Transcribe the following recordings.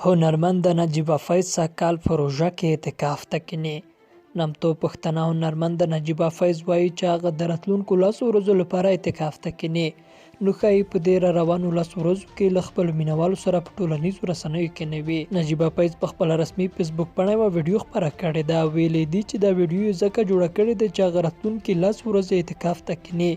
هنرمند نجیبه فیض سږکال په روژه کې اعتکاف ته کیني. نامتو پښتنه هنرمند نجیبه فیض وایي چې هغه د راتلونکو 10 ورځو لپاره اعتکاف ته کیني. نو ښایي په دې روانو 10 ورځو کې له خپلو مینوالو سره په ټولنیزو رسنیو کې نه وي. نجیبه فیض په خپله رسمي فیسبوک پاڼه یوه ویډیو خپره کړې ده. ویلي دي چې دا ویډیو یې ځکه جوړه کړې ده چې هغه راتلونکي 10 ورځې اعتکاف ته کیني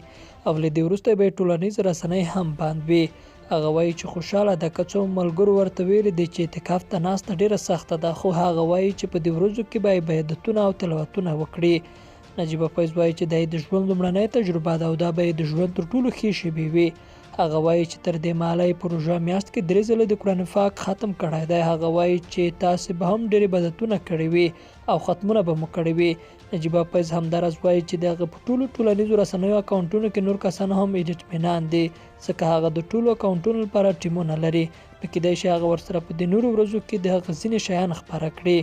او له دې وروسته به یې ټولنیز رسنۍ هم بند وي. هغه وایي چې خوشحاله ده که څو ملګرو ورته ویلي دي چې اعتکاف ته ناسته ډیره سخته ده، خو هغه وایي چې په دې ورځو کې به عبادتونه او تلاوتونه وکړي. نجیبه فیض وایي چې دا یې د ژوند لومړنۍ تجربه ده او دا به یې د ژوند تر ټولو ښې شېبې وي. هغه وایي چې تر دې مهاله یې په روژه میاشت کې 3 ځله د قرآن پاک ختم کړی دی. هغه وایي چې تاسې به هم ډېر عبادتونه کړي وي او ختمونه به مو کړي وي. نجیبه فیض همداراز وایي چې د هغه په ټولو ټولنیزو رسنیو اکاونټونو کې نور کسان هم اطمینان دي ځکه هغه د ټولو اکاونټونو لپاره ټیمونه لري. نو کیدای شي هغه ورسره په دې نورو ورځو کې د هغه ځینې شیان خپاره کړي.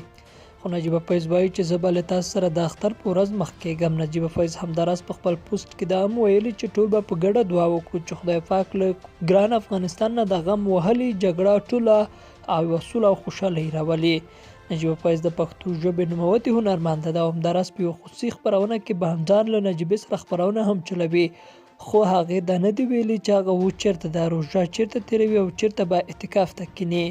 خو نجیبه فیض وایي چې زه به له تاسو سره د اختر په ورځ مخ کېږم. نجیبه فیض همداراز په خپل پوسټ کې دا هم ویلي چې ټول به په ګډه دعا وکړو چې خدای پاک له ګران افغانستان نه د غم وهلې جګړه ټوله او یوه سوله او خوشحالۍ راولي. نجیبه فیض د پښتو ژبې نوموتې هنرمنده ده او همداراز په یوه خصوصي خپرونه کې به همدار له نجیبې سره خپرونه هم چلوي. خو هغې دا نه دي ویلي چې هغه و چیرته ده، روژه چیرته تېروي او چیرته به اعتکاف ته کیني.